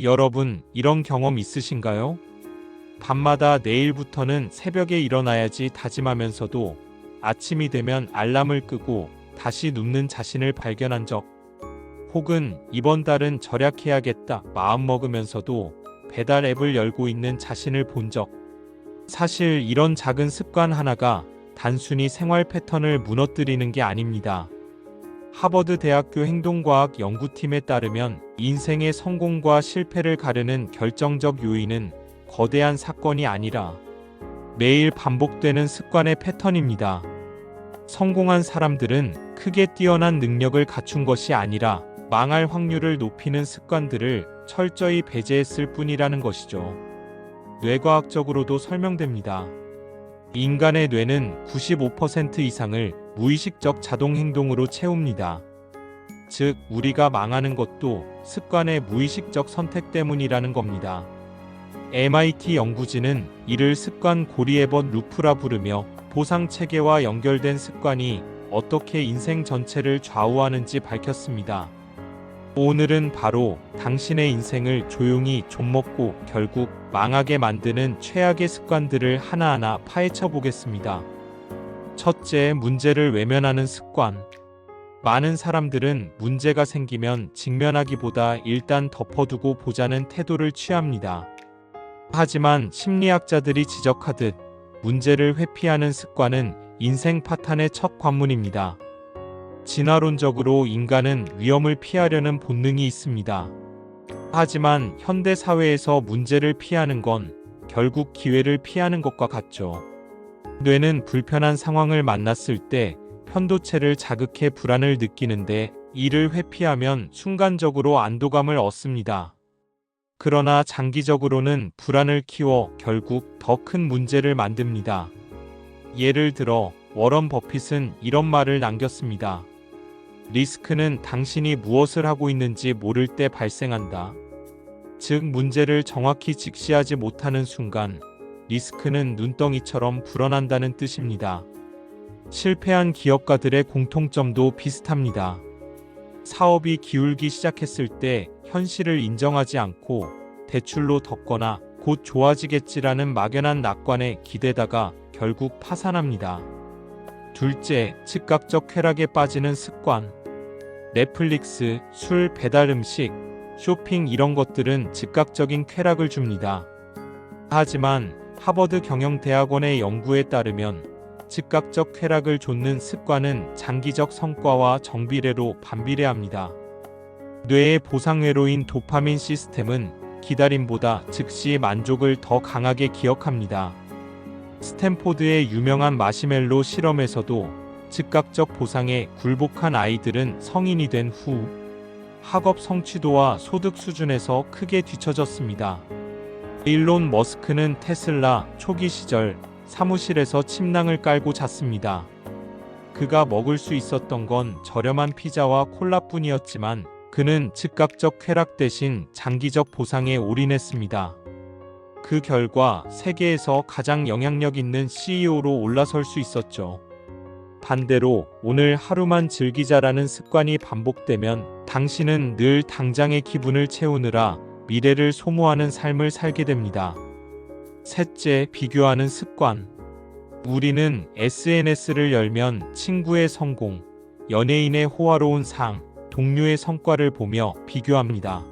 여러분, 이런 경험 있으신가요? 밤마다 내일부터는 새벽에 일어나야지 다짐하면서도 아침이 되면 알람을 끄고 다시 눕는 자신을 발견한 적, 혹은 이번 달은 절약해야겠다 마음먹으면서도 배달 앱을 열고 있는 자신을 본 적. 사실 이런 작은 습관 하나가 단순히 생활 패턴을 무너뜨리는 게 아닙니다. 하버드 대학교 행동과학 연구팀에 따르면 인생의 성공과 실패를 가르는 결정적 요인은 거대한 사건이 아니라 매일 반복되는 습관의 패턴입니다. 성공한 사람들은 크게 뛰어난 능력을 갖춘 것이 아니라 망할 확률을 높이는 습관들을 철저히 배제했을 뿐이라는 것이죠. 뇌과학적으로도 설명됩니다. 인간의 뇌는 95% 이상을 무의식적 자동 행동으로 채웁니다. 즉, 우리가 망하는 것도 습관의 무의식적 선택 때문이라는 겁니다. MIT 연구진은 이를 습관 고리에버 루프라 부르며 보상 체계와 연결된 습관이 어떻게 인생 전체를 좌우하는지 밝혔습니다. 오늘은 바로 당신의 인생을 조용히 좀먹고 결국 망하게 만드는 최악의 습관들을 하나하나 파헤쳐 보겠습니다. 첫째, 문제를 외면하는 습관. 많은 사람들은 문제가 생기면 직면하기보다 일단 덮어두고 보자는 태도를 취합니다. 하지만 심리학자들이 지적하듯 문제를 회피하는 습관은 인생 파탄의 첫 관문입니다. 진화론적으로 인간은 위험을 피하려는 본능이 있습니다. 하지만 현대 사회에서 문제를 피하는 건 결국 기회를 피하는 것과 같죠. 뇌는 불편한 상황을 만났을 때 편도체를 자극해 불안을 느끼는데, 이를 회피하면 순간적으로 안도감을 얻습니다. 그러나 장기적으로는 불안을 키워 결국 더 큰 문제를 만듭니다. 예를 들어 워런 버핏은 이런 말을 남겼습니다. 리스크는 당신이 무엇을 하고 있는지 모를 때 발생한다. 즉, 문제를 정확히 직시하지 못하는 순간 리스크는 눈덩이처럼 불어난다는 뜻입니다. 실패한 기업가들의 공통점도 비슷합니다. 사업이 기울기 시작했을 때 현실을 인정하지 않고 대출로 덮거나 곧 좋아지겠지라는 막연한 낙관에 기대다가 결국 파산합니다. 둘째, 즉각적 쾌락에 빠지는 습관. 넷플릭스, 술, 배달 음식, 쇼핑 이런 것들은 즉각적인 쾌락을 줍니다. 하지만 하버드 경영대학원의 연구에 따르면 즉각적 쾌락을 좇는 습관은 장기적 성과와 정비례로 반비례합니다. 뇌의 보상회로인 도파민 시스템은 기다림보다 즉시 만족을 더 강하게 기억합니다. 스탠포드의 유명한 마시멜로 실험에서도 즉각적 보상에 굴복한 아이들은 성인이 된 후 학업 성취도와 소득 수준에서 크게 뒤처졌습니다. 일론 머스크는 테슬라 초기 시절 사무실에서 침낭을 깔고 잤습니다. 그가 먹을 수 있었던 건 저렴한 피자와 콜라뿐이었지만 그는 즉각적 쾌락 대신 장기적 보상에 올인했습니다. 그 결과 세계에서 가장 영향력 있는 CEO로 올라설 수 있었죠. 반대로 오늘 하루만 즐기자라는 습관이 반복되면 당신은 늘 당장의 기분을 채우느라 미래를 소모하는 삶을 살게 됩니다. 셋째, 비교하는 습관. 우리는 SNS를 열면 친구의 성공, 연예인의 호화로운 상, 동료의 성과를 보며 비교합니다.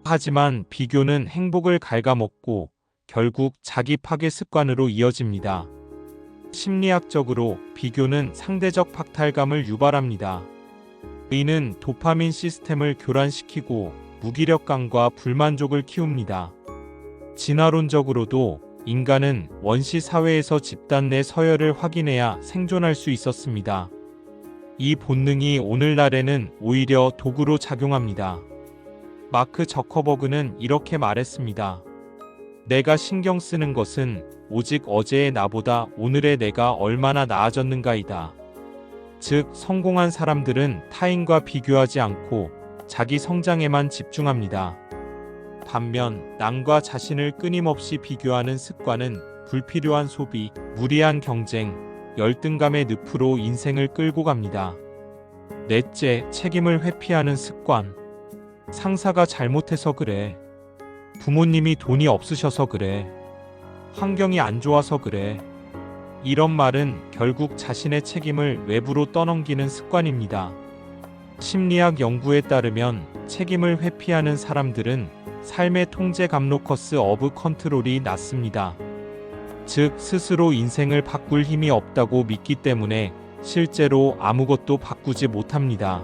하지만 비교는 행복을 갉아먹고 결국 자기 파괴 습관으로 이어집니다. 심리학적으로 비교는 상대적 박탈감을 유발합니다. 이는 도파민 시스템을 교란시키고 무기력감과 불만족을 키웁니다. 진화론적으로도 인간은 원시 사회에서 집단 내 서열을 확인해야 생존할 수 있었습니다. 이 본능이 오늘날에는 오히려 도구로 작용합니다. 마크 저커버그는 이렇게 말했습니다. 내가 신경 쓰는 것은 오직 어제의 나보다 오늘의 내가 얼마나 나아졌는가이다. 즉, 성공한 사람들은 타인과 비교하지 않고 자기 성장에만 집중합니다. 반면 남과 자신을 끊임없이 비교하는 습관은 불필요한 소비, 무리한 경쟁, 열등감의 늪으로 인생을 끌고 갑니다. 넷째, 책임을 회피하는 습관. 상사가 잘못해서 그래. 부모님이 돈이 없으셔서 그래. 환경이 안 좋아서 그래. 이런 말은 결국 자신의 책임을 외부로 떠넘기는 습관입니다. 심리학 연구에 따르면 책임을 회피하는 사람들은 삶의 통제 감로커스 오브 컨트롤이 낮습니다. 즉, 스스로 인생을 바꿀 힘이 없다고 믿기 때문에 실제로 아무것도 바꾸지 못합니다.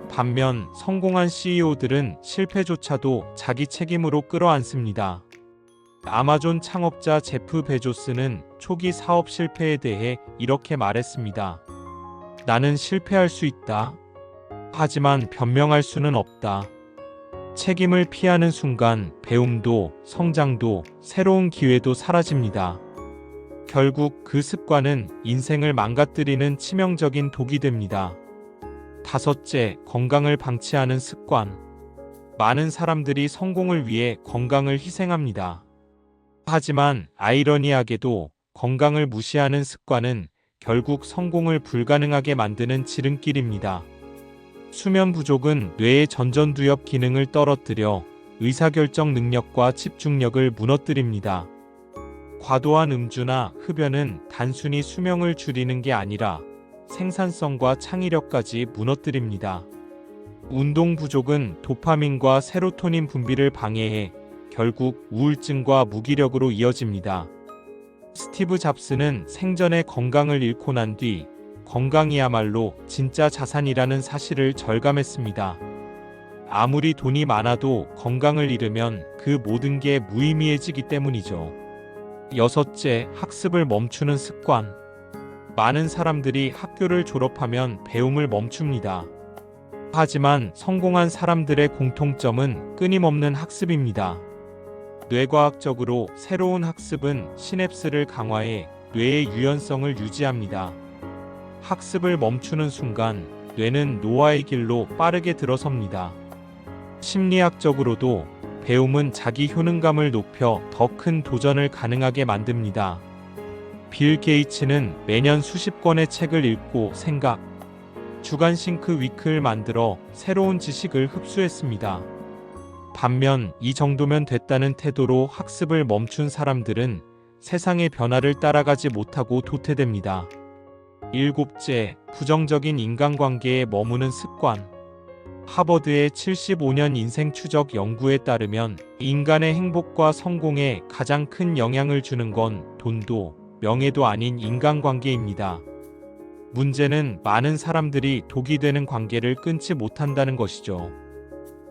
반면 성공한 CEO들은 실패조차도 자기 책임으로 끌어안습니다. 아마존 창업자 제프 베조스는 초기 사업 실패에 대해 이렇게 말했습니다. 나는 실패할 수 있다. 하지만 변명할 수는 없다. 책임을 피하는 순간 배움도 성장도 새로운 기회도 사라집니다. 결국 그 습관은 인생을 망가뜨리는 치명적인 독이 됩니다. 다섯째, 건강을 방치하는 습관. 많은 사람들이 성공을 위해 건강을 희생합니다. 하지만 아이러니하게도 건강을 무시하는 습관은 결국 성공을 불가능하게 만드는 지름길입니다. 수면 부족은 뇌의 전전두엽 기능을 떨어뜨려 의사결정 능력과 집중력을 무너뜨립니다. 과도한 음주나 흡연은 단순히 수명을 줄이는 게 아니라 생산성과 창의력까지 무너뜨립니다. 운동 부족은 도파민과 세로토닌 분비를 방해해 결국 우울증과 무기력으로 이어집니다. 스티브 잡스는 생전에 건강을 잃고 난 뒤 건강이야말로 진짜 자산이라는 사실을 절감했습니다. 아무리 돈이 많아도 건강을 잃으면 그 모든 게 무의미해지기 때문이죠. 여섯째, 학습을 멈추는 습관. 많은 사람들이 학교를 졸업하면 배움을 멈춥니다. 하지만 성공한 사람들의 공통점은 끊임없는 학습입니다. 뇌과학적으로 새로운 학습은 시냅스를 강화해 뇌의 유연성을 유지합니다. 학습을 멈추는 순간 뇌는 노화의 길로 빠르게 들어섭니다. 심리학적으로도 배움은 자기 효능감을 높여 더 큰 도전을 가능하게 만듭니다. 빌 게이츠는 매년 수십 권의 책을 읽고 생각, 주간 싱크 위크를 만들어 새로운 지식을 흡수했습니다. 반면 이 정도면 됐다는 태도로 학습을 멈춘 사람들은 세상의 변화를 따라가지 못하고 도태됩니다. 일곱째, 부정적인 인간관계에 머무는 습관. 하버드의 75년 인생 추적 연구에 따르면 인간의 행복과 성공에 가장 큰 영향을 주는 건 돈도 명예도 아닌 인간관계입니다. 문제는 많은 사람들이 독이 되는 관계를 끊지 못한다는 것이죠.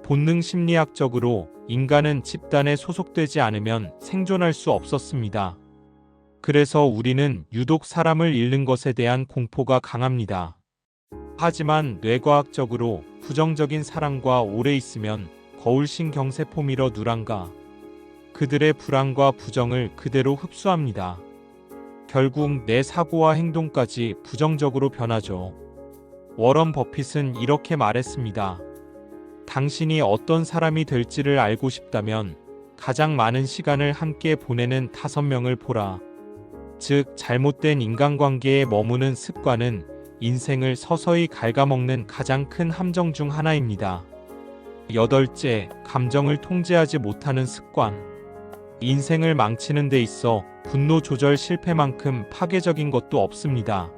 본능 심리학적으로 인간은 집단에 소속되지 않으면 생존할 수 없었습니다. 그래서 우리는 유독 사람을 잃는 것에 대한 공포가 강합니다. 하지만 뇌과학적으로 부정적인 사람과 오래 있으면 거울신경세포 누란가 그들의 불안과 부정을 그대로 흡수합니다. 결국 내 사고와 행동까지 부정적으로 변하죠. 워런 버핏은 이렇게 말했습니다. 당신이 어떤 사람이 될지를 알고 싶다면 가장 많은 시간을 함께 보내는 5명을 보라. 즉, 잘못된 인간관계에 머무는 습관은 인생을 서서히 갉아먹는 가장 큰 함정 중 하나입니다. 여덟째, 감정을 통제하지 못하는 습관. 인생을 망치는 데 있어 분노 조절 실패만큼 파괴적인 것도 없습니다.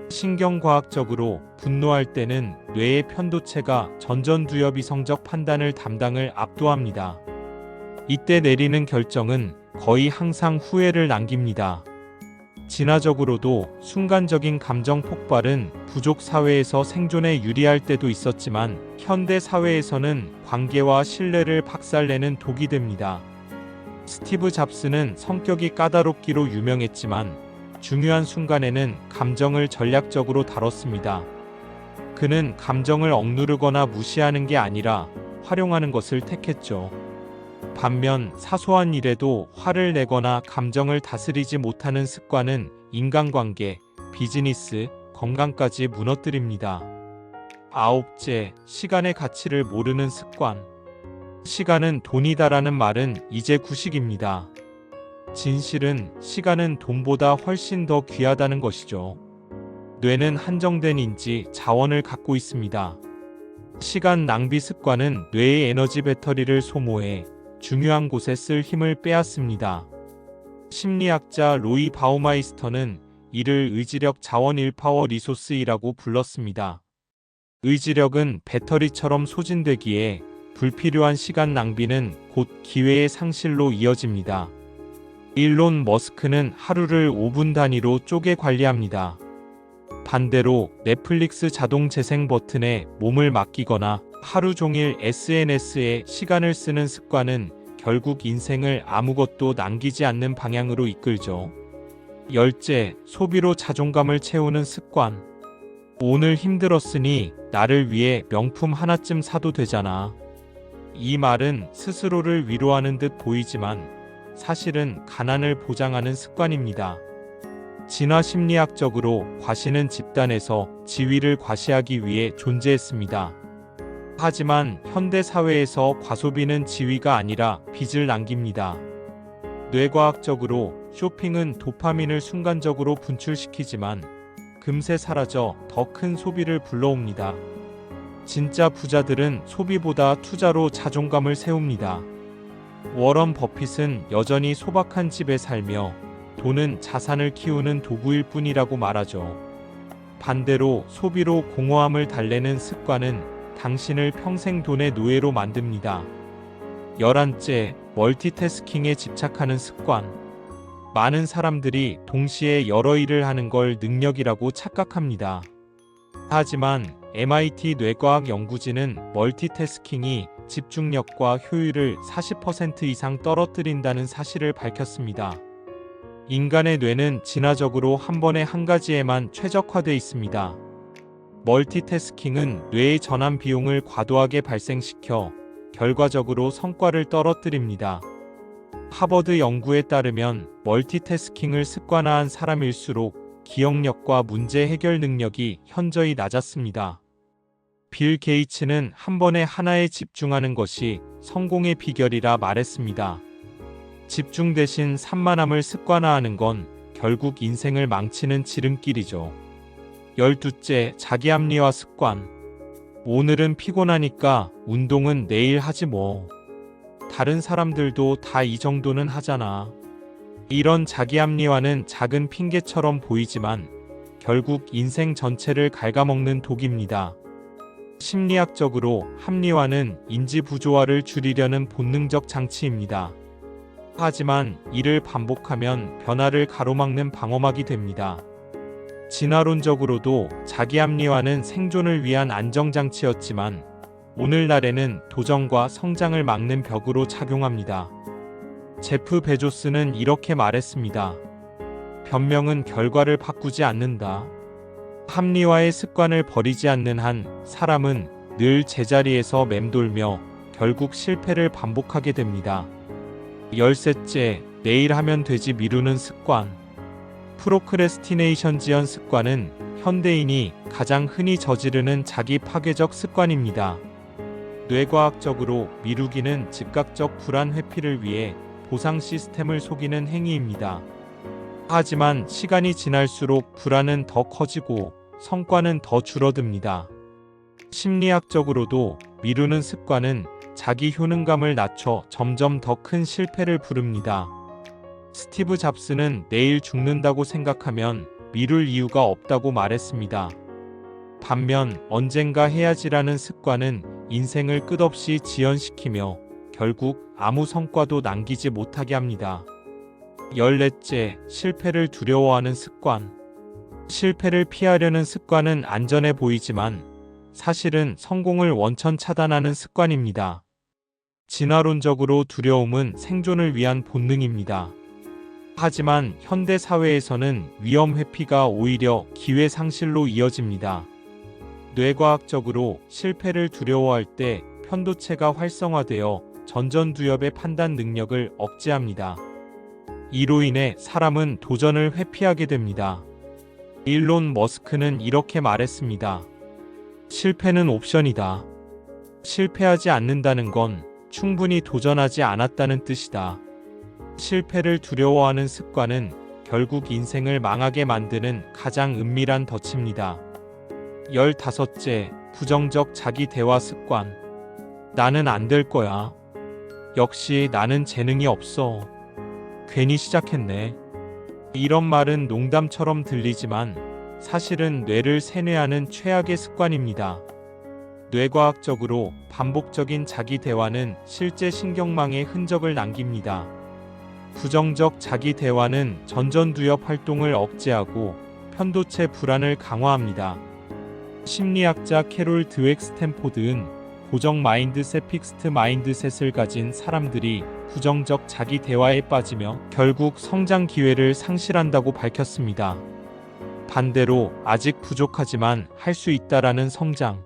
신경과학적으로 분노할 때는 뇌의 편도체가 전전두엽 이성적 판단을 담당을 압도합니다. 이때 내리는 결정은 거의 항상 후회를 남깁니다. 진화적으로도 순간적인 감정 폭발은 부족 사회에서 생존에 유리할 때도 있었지만 현대 사회에서는 관계와 신뢰를 박살내는 독이 됩니다. 스티브 잡스는 성격이 까다롭기로 유명했지만 중요한 순간에는 감정을 전략적으로 다뤘습니다. 그는 감정을 억누르거나 무시하는 게 아니라 활용하는 것을 택했죠. 반면 사소한 일에도 화를 내거나 감정을 다스리지 못하는 습관은 인간관계, 비즈니스, 건강까지 무너뜨립니다. 아홉째, 시간의 가치를 모르는 습관. 시간은 돈이다라는 말은 이제 구식입니다. 진실은 시간은 돈보다 훨씬 더 귀하다는 것이죠. 뇌는 한정된 인지 자원을 갖고 있습니다. 시간 낭비 습관은 뇌의 에너지 배터리를 소모해 중요한 곳에 쓸 힘을 빼앗습니다. 심리학자 로이 바우마이스터는 이를 의지력 자원 1파워 리소스이라고 불렀습니다. 의지력은 배터리처럼 소진되기에 불필요한 시간 낭비는 곧 기회의 상실로 이어집니다. 일론 머스크는 하루를 5분 단위로 쪼개 관리합니다. 반대로 넷플릭스 자동 재생 버튼에 몸을 맡기거나 하루 종일 SNS에 시간을 쓰는 습관은 결국 인생을 아무것도 남기지 않는 방향으로 이끌죠. 열째, 소비로 자존감을 채우는 습관. 오늘 힘들었으니 나를 위해 명품 하나쯤 사도 되잖아. 이 말은 스스로를 위로하는 듯 보이지만 사실은 가난을 보장하는 습관입니다. 진화 심리학적으로 과시는 집단에서 지위를 과시하기 위해 존재했습니다. 하지만 현대 사회에서 과소비는 지위가 아니라 빚을 남깁니다. 뇌과학적으로 쇼핑은 도파민을 순간적으로 분출시키지만 금세 사라져 더 큰 소비를 불러옵니다. 진짜 부자들은 소비보다 투자로 자존감을 세웁니다. 워런 버핏은 여전히 소박한 집에 살며 돈은 자산을 키우는 도구일 뿐이라고 말하죠. 반대로 소비로 공허함을 달래는 습관은 당신을 평생 돈의 노예로 만듭니다. 11째, 멀티태스킹에 집착하는 습관. 많은 사람들이 동시에 여러 일을 하는 걸 능력이라고 착각합니다. 하지만 MIT 뇌과학 연구진은 멀티태스킹이 집중력과 효율을 40% 이상 떨어뜨린다는 사실을 밝혔습니다. 인간의 뇌는 진화적으로 한 번에 한 가지에만 최적화되어 있습니다. 멀티태스킹은 뇌의 전환 비용을 과도하게 발생시켜 결과적으로 성과를 떨어뜨립니다. 하버드 연구에 따르면 멀티태스킹을 습관화한 사람일수록 기억력과 문제 해결 능력이 현저히 낮았습니다. 빌 게이츠는 한 번에 하나에 집중하는 것이 성공의 비결이라 말했습니다. 집중 대신 산만함을 습관화하는 건 결국 인생을 망치는 지름길이죠. 12째, 자기합리화 습관. 오늘은 피곤하니까 운동은 내일 하지 뭐. 다른 사람들도 다 이 정도는 하잖아. 이런 자기합리화는 작은 핑계처럼 보이지만 결국 인생 전체를 갉아먹는 독입니다. 심리학적으로 합리화는 인지 부조화를 줄이려는 본능적 장치입니다. 하지만 이를 반복하면 변화를 가로막는 방어막이 됩니다. 진화론적으로도 자기합리화는 생존을 위한 안정장치였지만 오늘날에는 도전과 성장을 막는 벽으로 작용합니다. 제프 베조스는 이렇게 말했습니다. 변명은 결과를 바꾸지 않는다. 합리화의 습관을 버리지 않는 한 사람은 늘 제자리에서 맴돌며 결국 실패를 반복하게 됩니다. 13째, 내일 하면 되지 미루는 습관. 프로크레스티네이션 지연 습관은 현대인이 가장 흔히 저지르는 자기 파괴적 습관입니다. 뇌과학적으로 미루기는 즉각적 불안 회피를 위해 보상 시스템을 속이는 행위입니다. 하지만 시간이 지날수록 불안은 더 커지고 성과는 더 줄어듭니다. 심리학적으로도 미루는 습관은 자기 효능감을 낮춰 점점 더 큰 실패를 부릅니다. 스티브 잡스는 내일 죽는다고 생각하면 미룰 이유가 없다고 말했습니다. 반면 언젠가 해야지라는 습관은 인생을 끝없이 지연시키며 결국 아무 성과도 남기지 못하게 합니다. 14째, 실패를 두려워하는 습관. 실패를 피하려는 습관은 안전해 보이지만 사실은 성공을 원천 차단하는 습관입니다. 진화론적으로 두려움은 생존을 위한 본능입니다. 하지만 현대 사회에서는 위험 회피가 오히려 기회 상실로 이어집니다. 뇌과학적으로 실패를 두려워할 때 편도체가 활성화되어 전전두엽의 판단 능력을 억제합니다. 이로 인해 사람은 도전을 회피하게 됩니다. 일론 머스크는 이렇게 말했습니다. 실패는 옵션이다. 실패하지 않는다는 건 충분히 도전하지 않았다는 뜻이다. 실패를 두려워하는 습관은 결국 인생을 망하게 만드는 가장 은밀한 덫입니다. 15째, 부정적 자기 대화 습관. 나는 안 될 거야. 역시 나는 재능이 없어. 괜히 시작했네. 이런 말은 농담처럼 들리지만 사실은 뇌를 세뇌하는 최악의 습관입니다. 뇌과학적으로 반복적인 자기 대화는 실제 신경망에 흔적을 남깁니다. 부정적 자기 대화는 전전두엽 활동을 억제하고 편도체 불안을 강화합니다. 심리학자 캐롤 드웩 스탠포드는 고정 마인드셋 픽스트 마인드셋을 가진 사람들이 부정적 자기 대화에 빠지며 결국 성장 기회를 상실한다고 밝혔습니다. 반대로 아직 부족하지만 할 수 있다라는 성장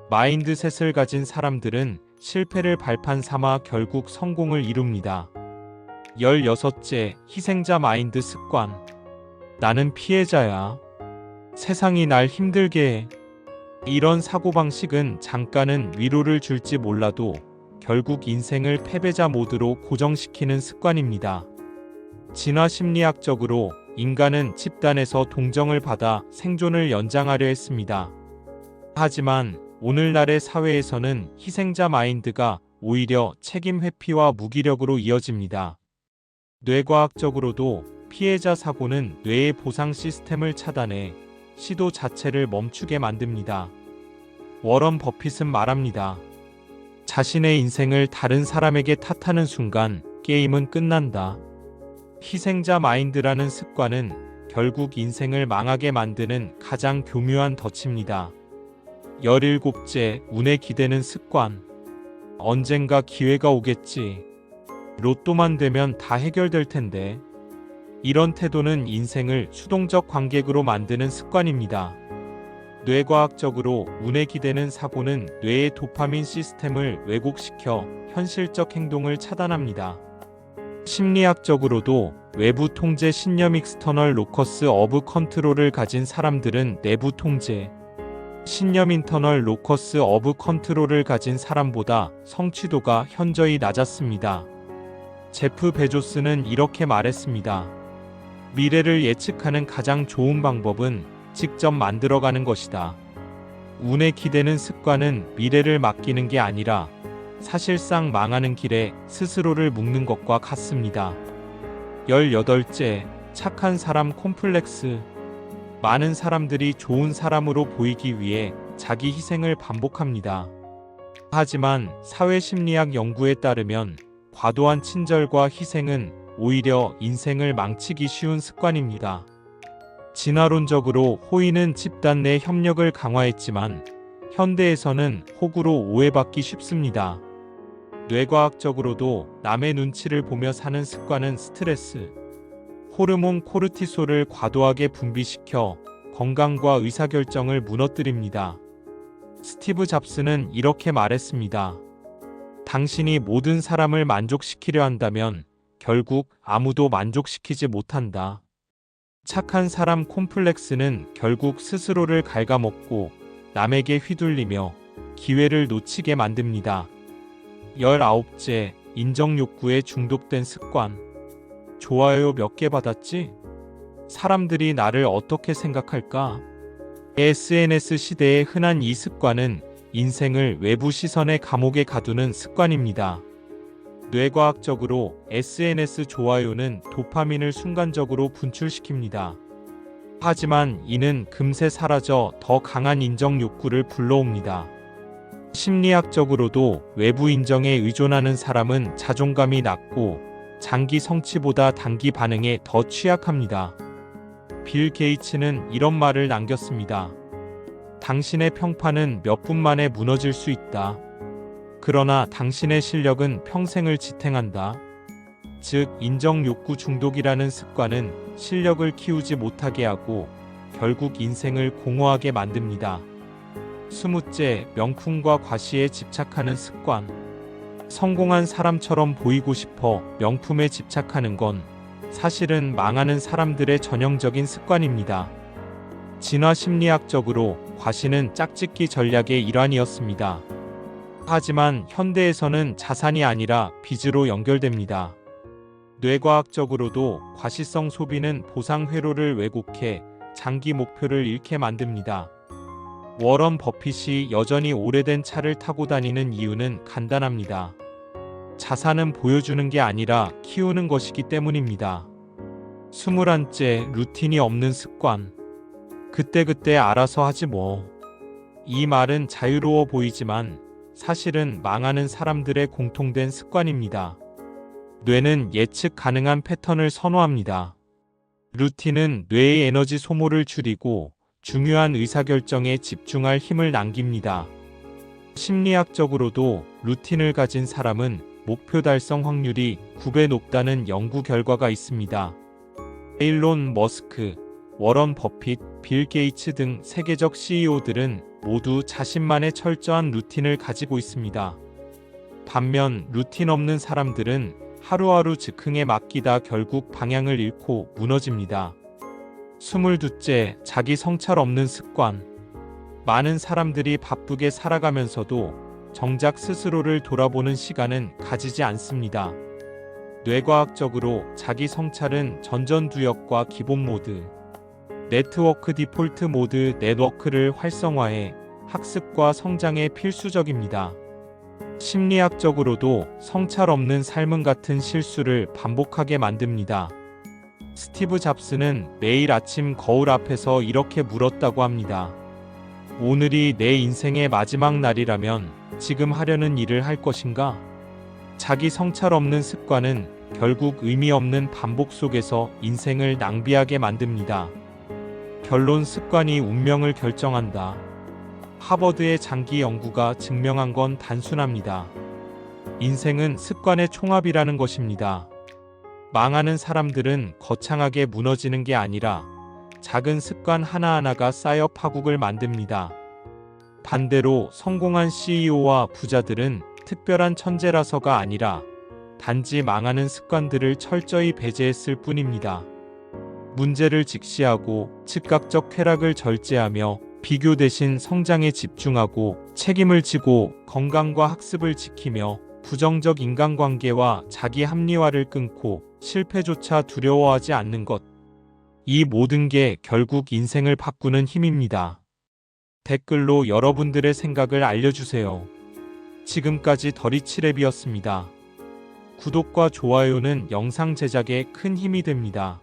마인드셋을 가진 사람들은 실패를 발판 삼아 결국 성공을 이룹니다. 16째, 희생자 마인드 습관. 나는 피해자야. 세상이 날 힘들게 해. 이런 사고방식은 잠깐은 위로를 줄지 몰라도 결국 인생을 패배자 모드로 고정시키는 습관입니다. 진화 심리학적으로 인간은 집단에서 동정을 받아 생존을 연장하려 했습니다. 하지만 오늘날의 사회에서는 희생자 마인드가 오히려 책임 회피와 무기력으로 이어집니다. 뇌과학적으로도 피해자 사고는 뇌의 보상 시스템을 차단해 시도 자체를 멈추게 만듭니다. 워런 버핏은 말합니다. 자신의 인생을 다른 사람에게 탓하는 순간 게임은 끝난다. 희생자 마인드라는 습관은 결국 인생을 망하게 만드는 가장 교묘한 덫입니다. 17째, 운에 기대는 습관. 언젠가 기회가 오겠지. 로또만 되면 다 해결될 텐데. 이런 태도는 인생을 수동적 관객으로 만드는 습관입니다. 뇌과학적으로 운에 기대는 사고는 뇌의 도파민 시스템을 왜곡시켜 현실적 행동을 차단합니다. 심리학적으로도 외부 통제 신념 익스터널 로커스 오브 컨트롤을 가진 사람들은 내부 통제 신념 인터널 로커스 오브 컨트롤을 가진 사람보다 성취도가 현저히 낮았습니다. 제프 베조스는 이렇게 말했습니다. 미래를 예측하는 가장 좋은 방법은 직접 만들어가는 것이다. 운에 기대는 습관은 미래를 맡기는 게 아니라 사실상 망하는 길에 스스로를 묶는 것과 같습니다. 18째, 착한 사람 콤플렉스. 많은 사람들이 좋은 사람으로 보이기 위해 자기 희생을 반복합니다. 하지만 사회심리학 연구에 따르면 과도한 친절과 희생은 오히려 인생을 망치기 쉬운 습관입니다. 진화론적으로 호의는 집단 내 협력을 강화했지만 현대에서는 호구로 오해받기 쉽습니다. 뇌과학적으로도 남의 눈치를 보며 사는 습관은 스트레스, 호르몬 코르티솔을 과도하게 분비시켜 건강과 의사결정을 무너뜨립니다. 스티브 잡스는 이렇게 말했습니다. 당신이 모든 사람을 만족시키려 한다면 결국 아무도 만족시키지 못한다. 착한 사람 콤플렉스는 결국 스스로를 갉아먹고 남에게 휘둘리며 기회를 놓치게 만듭니다. 19째, 인정욕구에 중독된 습관. 좋아요 몇 개 받았지? 사람들이 나를 어떻게 생각할까? SNS 시대에 흔한 이 습관은 인생을 외부 시선의 감옥에 가두는 습관입니다. 뇌과학적으로 SNS 좋아요는 도파민을 순간적으로 분출시킵니다. 하지만 이는 금세 사라져 더 강한 인정 욕구를 불러옵니다. 심리학적으로도 외부 인정에 의존하는 사람은 자존감이 낮고 장기 성취보다 단기 반응에 더 취약합니다. 빌 게이츠는 이런 말을 남겼습니다. 당신의 평판은 몇 분 만에 무너질 수 있다. 그러나 당신의 실력은 평생을 지탱한다. 즉, 인정 욕구 중독이라는 습관은 실력을 키우지 못하게 하고 결국 인생을 공허하게 만듭니다. 20째, 명품과 과시에 집착하는 습관. 성공한 사람처럼 보이고 싶어 명품에 집착하는 건 사실은 망하는 사람들의 전형적인 습관입니다. 진화 심리학적으로 과시는 짝짓기 전략의 일환이었습니다. 하지만 현대에서는 자산이 아니라 빚으로 연결됩니다. 뇌과학적으로도 과시성 소비는 보상 회로를 왜곡해 장기 목표를 잃게 만듭니다. 워런 버핏이 여전히 오래된 차를 타고 다니는 이유는 간단합니다. 자산은 보여주는 게 아니라 키우는 것이기 때문입니다. 21째, 루틴이 없는 습관. 그때그때 알아서 하지 뭐. 이 말은 자유로워 보이지만 사실은 망하는 사람들의 공통된 습관입니다. 뇌는 예측 가능한 패턴을 선호합니다. 루틴은 뇌의 에너지 소모를 줄이고 중요한 의사결정에 집중할 힘을 남깁니다. 심리학적으로도 루틴을 가진 사람은 목표 달성 확률이 9배 높다는 연구 결과가 있습니다. 일론 머스크, 워런 버핏, 빌 게이츠 등 세계적 CEO들은 모두 자신만의 철저한 루틴을 가지고 있습니다. 반면 루틴 없는 사람들은 하루하루 즉흥에 맡기다 결국 방향을 잃고 무너집니다. 22째, 자기 성찰 없는 습관. 많은 사람들이 바쁘게 살아가면서도 정작 스스로를 돌아보는 시간은 가지지 않습니다. 뇌과학적으로 자기 성찰은 전전두엽과 기본 모드, 네트워크 디폴트 모드 네트워크를 활성화해 학습과 성장에 필수적입니다. 심리학적으로도 성찰 없는 삶은 같은 실수를 반복하게 만듭니다. 스티브 잡스는 매일 아침 거울 앞에서 이렇게 물었다고 합니다. 오늘이 내 인생의 마지막 날이라면 지금 하려는 일을 할 것인가? 자기 성찰 없는 습관은 결국 의미 없는 반복 속에서 인생을 낭비하게 만듭니다. 결론, 습관이 운명을 결정한다. 하버드의 장기 연구가 증명한 건 단순합니다. 인생은 습관의 총합이라는 것입니다. 망하는 사람들은 거창하게 무너지는 게 아니라 작은 습관 하나하나가 쌓여 파국을 만듭니다. 반대로 성공한 CEO와 부자들은 특별한 천재라서가 아니라 단지 망하는 습관들을 철저히 배제했을 뿐입니다. 문제를 직시하고 즉각적 쾌락을 절제하며 비교 대신 성장에 집중하고 책임을 지고 건강과 학습을 지키며 부정적 인간관계와 자기 합리화를 끊고 실패조차 두려워하지 않는 것. 이 모든 게 결국 인생을 바꾸는 힘입니다. 댓글로 여러분들의 생각을 알려주세요. 지금까지 더리치랩이었습니다. 구독과 좋아요는 영상 제작에 큰 힘이 됩니다.